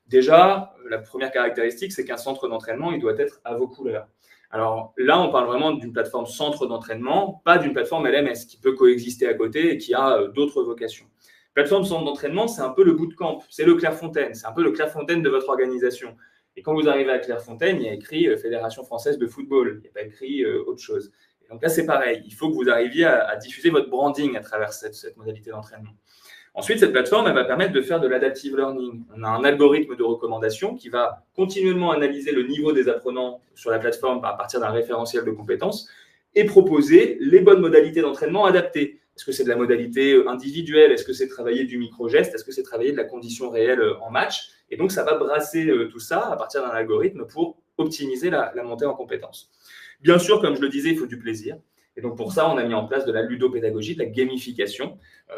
Déjà, la première caractéristique, c'est qu'un centre d'entraînement, il doit être à vos couleurs. Alors là, on parle vraiment d'une plateforme centre d'entraînement, pas d'une plateforme LMS qui peut coexister à côté et qui a d'autres vocations. Plateforme centre d'entraînement, c'est un peu le bootcamp, c'est le Clairefontaine, c'est un peu le Clairefontaine de votre organisation. Et quand vous arrivez à Clairefontaine, il y a écrit Fédération française de football, il n'y a pas écrit autre chose. Et donc là, c'est pareil, il faut que vous arriviez à diffuser votre branding à travers cette modalité d'entraînement. Ensuite, cette plateforme, elle va permettre de faire de l'adaptive learning. On a un algorithme de recommandation qui va continuellement analyser le niveau des apprenants sur la plateforme à partir d'un référentiel de compétences et proposer les bonnes modalités d'entraînement adaptées. Est-ce que c'est de la modalité individuelle? Est-ce que c'est travailler du micro-geste? Est-ce que c'est travailler de la condition réelle en match? Et donc, ça va brasser tout ça à partir d'un algorithme pour optimiser la montée en compétences. Bien sûr, comme je le disais, il faut du plaisir. Et donc, pour ça, on a mis en place de la ludopédagogie, de la gamification.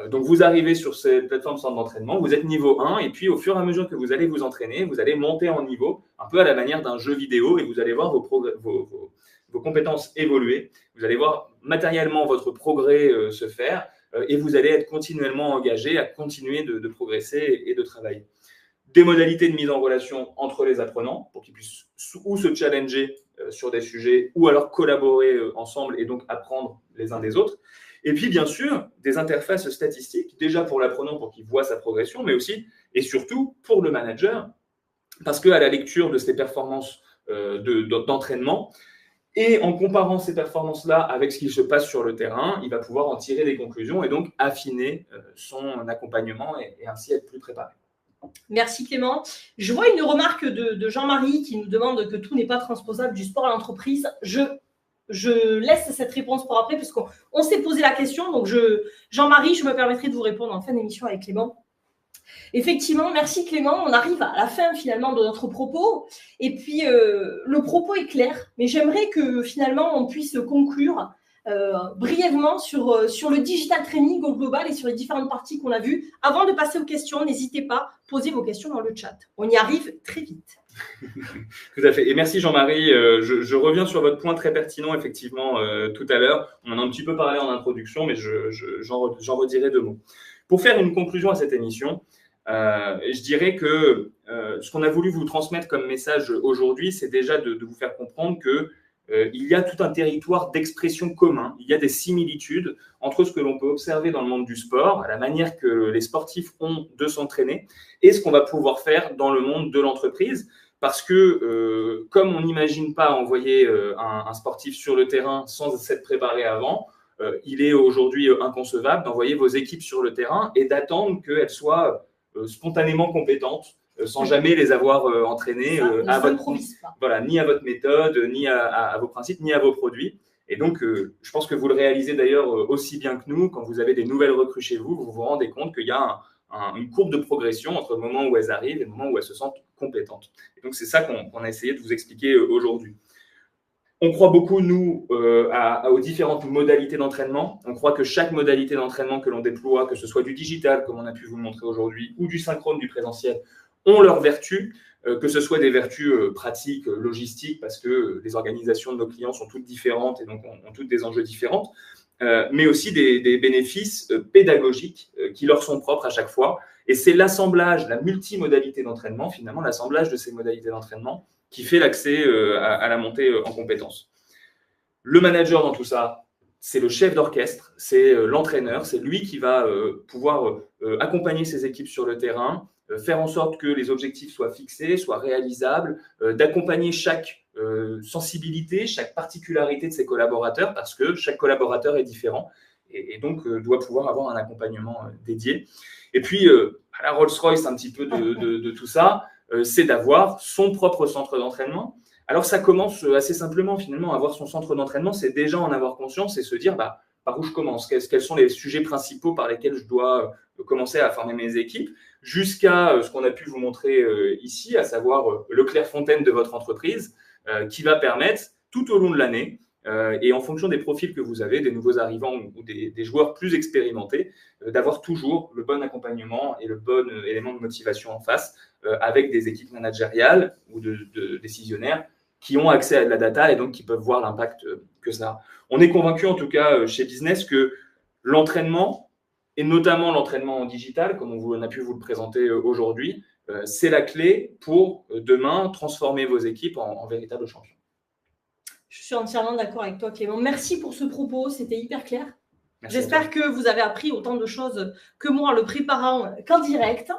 Donc, vous arrivez sur cette plateforme centre d'entraînement, vous êtes niveau 1, et puis au fur et à mesure que vous allez vous entraîner, vous allez monter en niveau, un peu à la manière d'un jeu vidéo, et vous allez voir vos compétences évoluer. Vous allez voir matériellement votre progrès se faire, et vous allez être continuellement engagé à continuer de progresser et de travailler. Des modalités de mise en relation entre les apprenants pour qu'ils puissent ou se challenger sur des sujets ou alors collaborer ensemble et donc apprendre les uns des autres. Et puis, bien sûr, des interfaces statistiques, déjà pour l'apprenant pour qu'il voit sa progression, mais aussi et surtout pour le manager, parce qu'à la lecture de ces performances d'entraînement, et en comparant ces performances-là avec ce qui se passe sur le terrain, il va pouvoir en tirer des conclusions et donc affiner son accompagnement et ainsi être plus préparé. Merci Clément. Je vois une remarque de Jean-Marie qui nous demande que tout n'est pas transposable du sport à l'entreprise. Je laisse cette réponse pour après puisqu'on s'est posé la question. Donc Jean-Marie, je me permettrai de vous répondre en fin d'émission avec Clément. Effectivement, merci Clément. On arrive à la fin finalement de notre propos. Et puis le propos est clair, mais j'aimerais que finalement on puisse conclure brièvement sur le digital training au global et sur les différentes parties qu'on a vues. Avant de passer aux questions, n'hésitez pas, posez vos questions dans le chat. On y arrive très vite. Tout à fait. Et merci Jean-Marie. Je reviens sur votre point très pertinent, effectivement, tout à l'heure. On en a un petit peu parlé en introduction, mais j'en redirai 2 mots. Pour faire une conclusion à cette émission, je dirais que ce qu'on a voulu vous transmettre comme message aujourd'hui, c'est déjà de vous faire comprendre que il y a tout un territoire d'expression commun, il y a des similitudes entre ce que l'on peut observer dans le monde du sport, la manière que les sportifs ont de s'entraîner et ce qu'on va pouvoir faire dans le monde de l'entreprise. Parce que comme on n'imagine pas envoyer un sportif sur le terrain sans s'être préparé avant, il est aujourd'hui inconcevable d'envoyer vos équipes sur le terrain et d'attendre qu'elles soient spontanément compétentes sans jamais les avoir entraînés ni à votre méthode, ni à vos principes, ni à vos produits. Et donc, je pense que vous le réalisez d'ailleurs aussi bien que nous. Quand vous avez des nouvelles recrues chez vous, vous vous rendez compte qu'il y a une courbe de progression entre le moment où elles arrivent et le moment où elles se sentent compétentes. Et donc, c'est ça qu'on a essayé de vous expliquer aujourd'hui. On croit beaucoup, nous, aux différentes modalités d'entraînement. On croit que chaque modalité d'entraînement que l'on déploie, que ce soit du digital, comme on a pu vous le montrer aujourd'hui, ou du synchrone, du présentiel, ont leurs vertus. que ce soit des vertus pratiques, logistiques, parce que les organisations de nos clients sont toutes différentes et donc ont toutes des enjeux différents, mais aussi des bénéfices pédagogiques qui leur sont propres à chaque fois. Et c'est l'assemblage, la multimodalité d'entraînement, finalement, l'assemblage de ces modalités d'entraînement qui fait l'accès à la montée en compétences. Le manager dans tout ça, c'est le chef d'orchestre, c'est l'entraîneur, c'est lui qui va pouvoir accompagner ses équipes sur le terrain, faire en sorte que les objectifs soient fixés, soient réalisables, d'accompagner chaque sensibilité, chaque particularité de ses collaborateurs, parce que chaque collaborateur est différent et donc doit pouvoir avoir un accompagnement dédié. Et puis, à la Rolls-Royce un petit peu de tout ça, c'est d'avoir son propre centre d'entraînement. Alors, ça commence assez simplement, finalement, avoir son centre d'entraînement, c'est déjà en avoir conscience et se dire par où je commence, quels sont les sujets principaux par lesquels je dois commencer à former mes équipes, jusqu'à ce qu'on a pu vous montrer ici, à savoir le Clairefontaine de votre entreprise, qui va permettre tout au long de l'année, et en fonction des profils que vous avez, des nouveaux arrivants ou des joueurs plus expérimentés, d'avoir toujours le bon accompagnement et le bon élément de motivation en face, avec des équipes managériales ou de décisionnaires qui ont accès à de la data et donc qui peuvent voir l'impact que ça a. On est convaincu, en tout cas chez Business, que l'entraînement, et notamment l'entraînement en digital, comme on a pu vous le présenter aujourd'hui, c'est la clé pour demain transformer vos équipes en véritables champions. Je suis entièrement d'accord avec toi, Clément. Merci pour ce propos, c'était hyper clair. Merci. J'espère que vous avez appris autant de choses que moi en le préparant qu'en direct.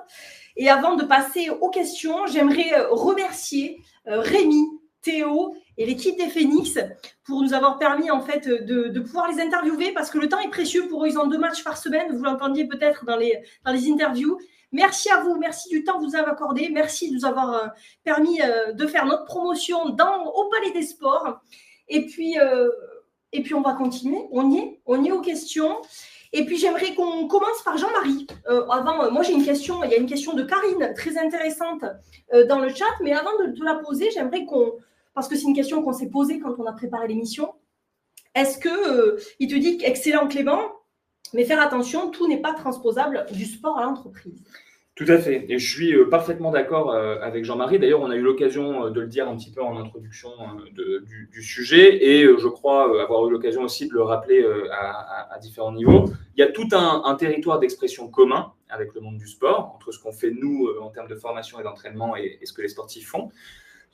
Et avant de passer aux questions, j'aimerais remercier Rémi, Théo et l'équipe des Phoenix pour nous avoir permis en fait de pouvoir les interviewer parce que le temps est précieux pour eux. Ils ont 2 matchs par semaine. Vous l'entendiez peut-être dans les interviews. Merci à vous. Merci du temps que vous avez accordé. Merci de nous avoir permis de faire notre promotion au Palais des Sports. Et puis on va continuer. On y est aux questions. Et puis, j'aimerais qu'on commence par Jean-Marie. Moi, j'ai une question. Il y a une question de Karine, très intéressante dans le chat. Mais avant de te la poser, j'aimerais parce que c'est une question qu'on s'est posée quand on a préparé l'émission. Est-ce que il te dit excellent Clément, mais faire attention, tout n'est pas transposable du sport à l'entreprise. Tout à fait. Et je suis parfaitement d'accord avec Jean-Marie. D'ailleurs, on a eu l'occasion de le dire un petit peu en introduction du sujet et je crois avoir eu l'occasion aussi de le rappeler à différents niveaux. Il y a tout un territoire d'expression commun avec le monde du sport, entre ce qu'on fait nous en termes de formation et d'entraînement et ce que les sportifs font.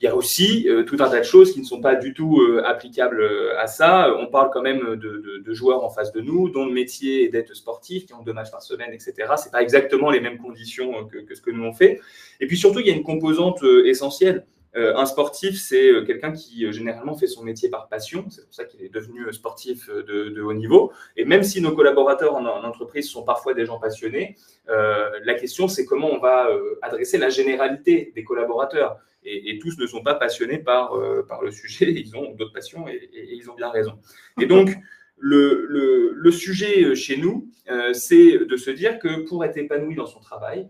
Il y a aussi tout un tas de choses qui ne sont pas du tout applicables à ça. On parle quand même de joueurs en face de nous, dont le métier est d'être sportif, qui ont 2 matchs par semaine, etc. Ce n'est pas exactement les mêmes conditions que ce que nous on fait. Et puis surtout, il y a une composante essentielle. Un sportif, c'est quelqu'un qui généralement fait son métier par passion. C'est pour ça qu'il est devenu sportif de haut niveau. Et même si nos collaborateurs en entreprise sont parfois des gens passionnés, la question, c'est comment on va adresser la généralité des collaborateurs. Et tous ne sont pas passionnés par le sujet, ils ont d'autres passions et ils ont bien raison. Et donc, le sujet chez nous, c'est de se dire que pour être épanoui dans son travail,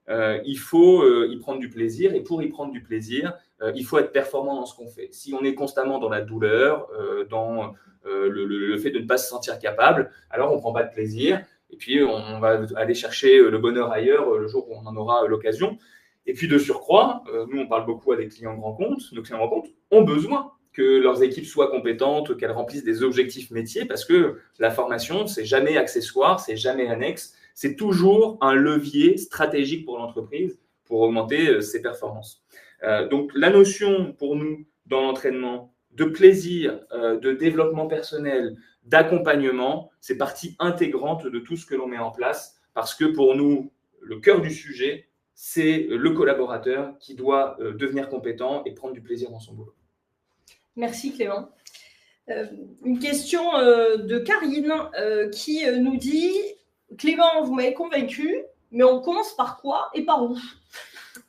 il faut y prendre du plaisir. Et pour y prendre du plaisir, il faut être performant dans ce qu'on fait. Si on est constamment dans la douleur, dans le fait de ne pas se sentir capable, alors on ne prend pas de plaisir. Et puis, on va aller chercher le bonheur ailleurs le jour où on en aura l'occasion. Et puis de surcroît, nous on parle beaucoup à des clients grands comptes. Nos clients grands comptes ont besoin que leurs équipes soient compétentes, qu'elles remplissent des objectifs métiers, parce que la formation, c'est jamais accessoire, c'est jamais annexe, c'est toujours un levier stratégique pour l'entreprise pour augmenter ses performances. Donc la notion pour nous dans l'entraînement de plaisir, de développement personnel, d'accompagnement, c'est partie intégrante de tout ce que l'on met en place, parce que pour nous, le cœur du sujet, c'est le collaborateur qui doit devenir compétent et prendre du plaisir dans son boulot. Merci Clément. Une question de Karine qui nous dit « Clément, vous m'avez convaincu, mais on commence par quoi et par où ?»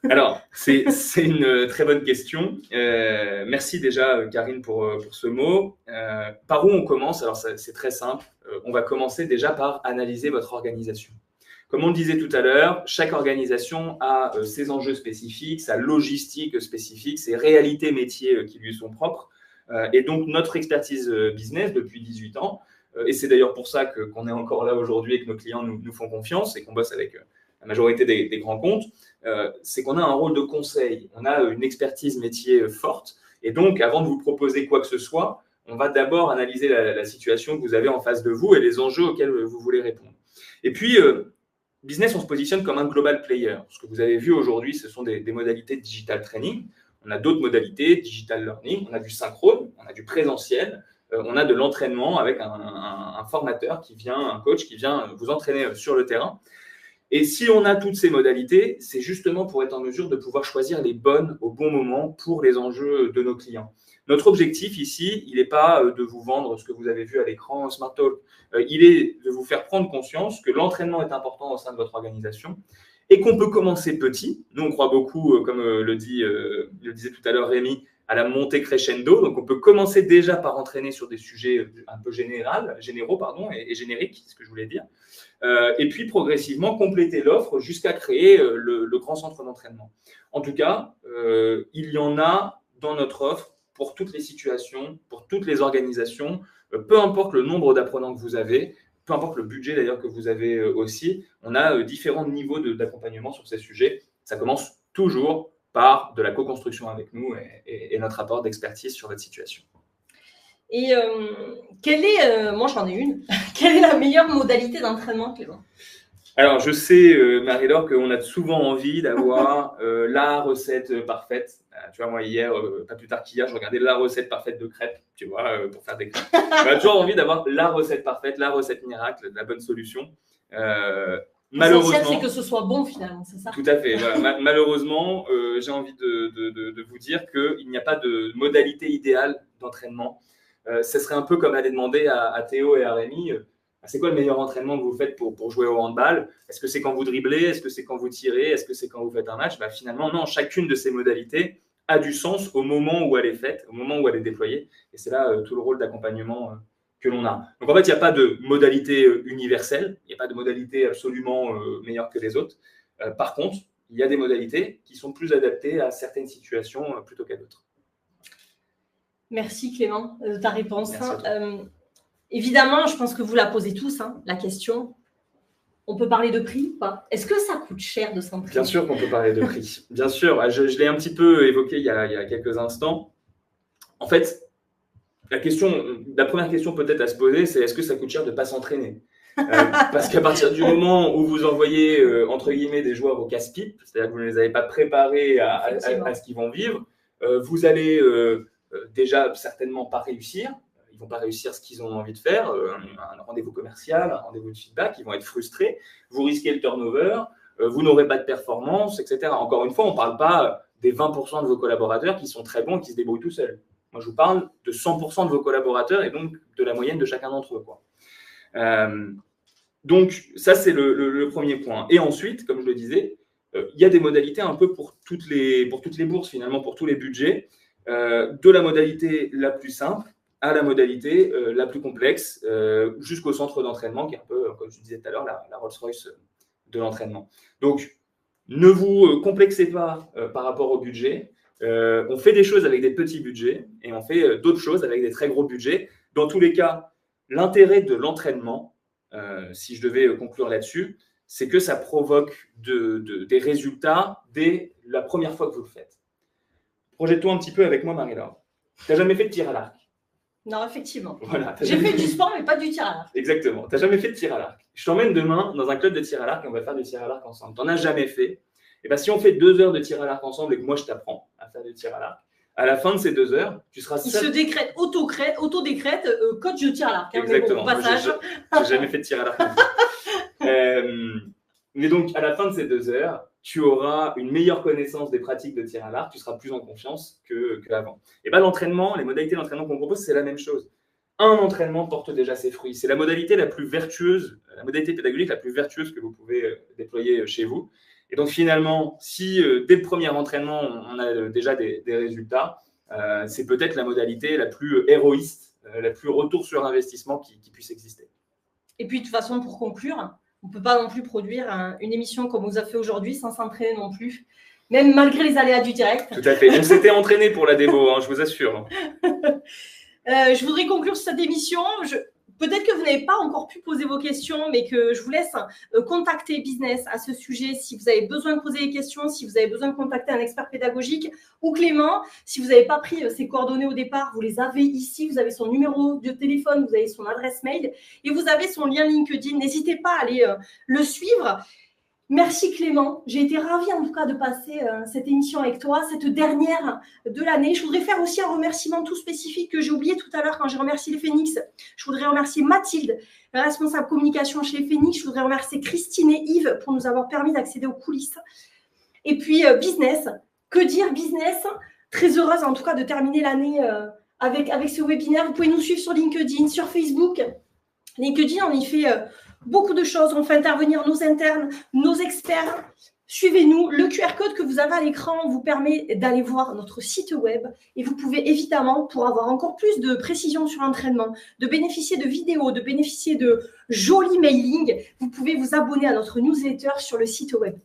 Alors, c'est une très bonne question. Merci déjà Karine pour ce mot. Par où on commence? Alors, c'est très simple. On va commencer déjà par analyser votre organisation. Comme on le disait tout à l'heure, chaque organisation a ses enjeux spécifiques, sa logistique spécifique, ses réalités métiers qui lui sont propres. Et donc, notre expertise business depuis 18 ans, et c'est d'ailleurs pour ça qu'on est encore là aujourd'hui et que nos clients nous font confiance et qu'on bosse avec la majorité des grands comptes, c'est qu'on a un rôle de conseil, on a une expertise métier forte. Et donc, avant de vous proposer quoi que ce soit, on va d'abord analyser la situation que vous avez en face de vous et les enjeux auxquels vous voulez répondre. Et puis, business, on se positionne comme un global player. Ce que vous avez vu aujourd'hui, ce sont des modalités de digital training. On a d'autres modalités, digital learning, on a du synchrone, on a du présentiel, on a de l'entraînement avec un formateur qui vient, un coach qui vient vous entraîner sur le terrain. Et si on a toutes ces modalités, c'est justement pour être en mesure de pouvoir choisir les bonnes au bon moment pour les enjeux de nos clients. Notre objectif ici, il n'est pas de vous vendre ce que vous avez vu à l'écran Smart Talk. Il est de vous faire prendre conscience que l'entraînement est important au sein de votre organisation et qu'on peut commencer petit. Nous, on croit beaucoup, comme le disait tout à l'heure Rémi, à la montée crescendo. Donc, on peut commencer déjà par entraîner sur des sujets un peu généraux et génériques, c'est ce que je voulais dire. Et puis, progressivement, compléter l'offre jusqu'à créer le grand centre d'entraînement. En tout cas, il y en a dans notre offre pour toutes les situations, pour toutes les organisations, peu importe le nombre d'apprenants que vous avez, peu importe le budget d'ailleurs que vous avez aussi, on a différents niveaux d'accompagnement sur ces sujets. Ça commence toujours par de la co-construction avec nous et notre apport d'expertise sur votre situation. Et moi j'en ai une, quelle est la meilleure modalité d'entraînement, Clément? Alors, je sais, Marie-Laure, qu'on a souvent envie d'avoir la recette parfaite. Tu vois, moi, hier, pas plus tard qu'hier, je regardais la recette parfaite de crêpes, tu vois, pour faire des crêpes. On a toujours envie d'avoir la recette parfaite, la recette miracle, la bonne solution. Malheureusement, l'essentiel, c'est que ce soit bon, finalement, c'est ça? Tout à fait. Voilà. Malheureusement, j'ai envie de vous dire qu'il n'y a pas de modalité idéale d'entraînement. Ce serait un peu comme aller demander à Théo et à Rémi c'est quoi le meilleur entraînement que vous faites pour jouer au handball? Est-ce que c'est quand vous dribblez? Est-ce que c'est quand vous tirez? Est-ce que c'est quand vous faites un match? Finalement, non. Chacune de ces modalités a du sens au moment où elle est faite, au moment où elle est déployée. Et c'est là tout le rôle d'accompagnement que l'on a. Donc, en fait, il n'y a pas de modalité universelle. Il n'y a pas de modalité absolument meilleure que les autres. Par contre, il y a des modalités qui sont plus adaptées à certaines situations plutôt qu'à d'autres. Merci, Clément, de ta réponse. Merci à toi. Évidemment, je pense que vous la posez tous, la question. On peut parler de prix ou pas? Est-ce que ça coûte cher de s'entraîner? Bien sûr qu'on peut parler de prix. Bien sûr, je l'ai un petit peu évoqué il y a quelques instants. En fait, la première question peut-être à se poser, c'est est-ce que ça coûte cher de ne pas s'entraîner? Parce qu'à partir du moment où vous envoyez, entre guillemets, des joueurs au casse-pipe, c'est-à-dire que vous ne les avez pas préparés à ce qu'ils vont vivre, vous allez déjà certainement pas réussir. Ils ne vont pas réussir ce qu'ils ont envie de faire, un rendez-vous commercial, un rendez-vous de feedback, ils vont être frustrés, vous risquez le turnover, vous n'aurez pas de performance, etc. Encore une fois, on ne parle pas des 20% de vos collaborateurs qui sont très bons et qui se débrouillent tout seuls. Moi, je vous parle de 100% de vos collaborateurs et donc de la moyenne de chacun d'entre eux, quoi. Donc, ça, c'est le premier point. Et ensuite, comme je le disais, il y a des modalités un peu pour toutes les bourses, finalement, pour tous les budgets, de la modalité la plus simple à la modalité la plus complexe, jusqu'au centre d'entraînement, qui est un peu, comme je disais tout à l'heure, la Rolls-Royce de l'entraînement. Donc, ne vous complexez pas par rapport au budget. On fait des choses avec des petits budgets et on fait d'autres choses avec des très gros budgets. Dans tous les cas, l'intérêt de l'entraînement, si je devais conclure là-dessus, c'est que ça provoque des résultats dès la première fois que vous le faites. Projette-toi un petit peu avec moi, Marie-Laure. Tu n'as jamais fait de tir à l'arc? Non, effectivement. Voilà, j'ai fait du sport, mais pas du tir à l'arc. Exactement. Tu n'as jamais fait de tir à l'arc. Je t'emmène demain dans un club de tir à l'arc et on va faire du tir à l'arc ensemble. Tu n'en as jamais fait. Et si on fait 2 heures de tir à l'arc ensemble et que moi je t'apprends à faire du tir à l'arc, à la fin de ces 2 heures, tu seras Il se décrète, auto-décrète, coach de tir à l'arc. Exactement. Mais bon, passage. J'ai jamais fait de tir à l'arc. Mais donc, à la fin de ces 2 heures, tu auras une meilleure connaissance des pratiques de tir à l'arc, tu seras plus en confiance qu'avant. Et l'entraînement, les modalités d'entraînement qu'on propose, c'est la même chose. Un entraînement porte déjà ses fruits. C'est la modalité la plus vertueuse, la modalité pédagogique la plus vertueuse que vous pouvez déployer chez vous. Et donc finalement, si dès le premier entraînement, on a déjà des résultats, c'est peut-être la modalité la plus héroïste, la plus retour sur investissement qui puisse exister. Et puis de toute façon, pour conclure, on ne peut pas non plus produire une émission comme on vous a fait aujourd'hui sans s'entraîner non plus, même malgré les aléas du direct. Tout à fait. On s'était entraîné pour la démo, je vous assure. Je voudrais conclure cette émission. Peut-être que vous n'avez pas encore pu poser vos questions, mais que je vous laisse contacter Business à ce sujet si vous avez besoin de poser des questions, si vous avez besoin de contacter un expert pédagogique ou Clément. Si vous n'avez pas pris ses coordonnées au départ, vous les avez ici. Vous avez son numéro de téléphone, vous avez son adresse mail et vous avez son lien LinkedIn. N'hésitez pas à aller le suivre. Merci Clément, j'ai été ravie en tout cas de passer cette émission avec toi, cette dernière de l'année. Je voudrais faire aussi un remerciement tout spécifique que j'ai oublié tout à l'heure quand j'ai remercié les Phoenix. Je voudrais remercier Mathilde, responsable communication chez les Phoenix. Je voudrais remercier Christine et Yves pour nous avoir permis d'accéder aux coulisses. Et puis Business, que dire Business? Très heureuse en tout cas de terminer l'année avec ce webinaire. Vous pouvez nous suivre sur LinkedIn, sur Facebook. LinkedIn, on y fait beaucoup de choses. On fait intervenir nos internes, nos experts. Suivez-nous. Le QR code que vous avez à l'écran vous permet d'aller voir notre site web. Et vous pouvez évidemment, pour avoir encore plus de précision sur l'entraînement, de bénéficier de vidéos, de bénéficier de jolis mailings, vous pouvez vous abonner à notre newsletter sur le site web.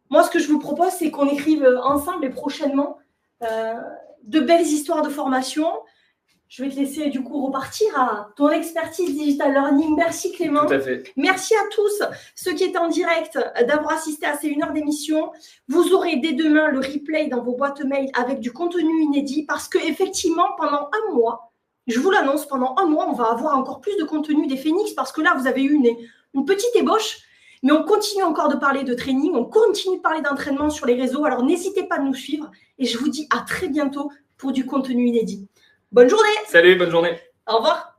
Moi, ce que je vous propose, c'est qu'on écrive ensemble et prochainement de belles histoires de formation. Je vais te laisser du coup repartir à ton expertise digital learning. Merci Clément. Tout à fait. Merci à tous ceux qui étaient en direct d'avoir assisté à ces 1 heure d'émission. Vous aurez dès demain le replay dans vos boîtes mail avec du contenu inédit parce qu'effectivement, pendant un mois, je vous l'annonce, pendant un mois, on va avoir encore plus de contenu des Phoenix parce que là, vous avez eu une petite ébauche, mais on continue encore de parler de training, on continue de parler d'entraînement sur les réseaux. Alors, n'hésitez pas à nous suivre et je vous dis à très bientôt pour du contenu inédit. Bonne journée. Salut, bonne journée. Au revoir.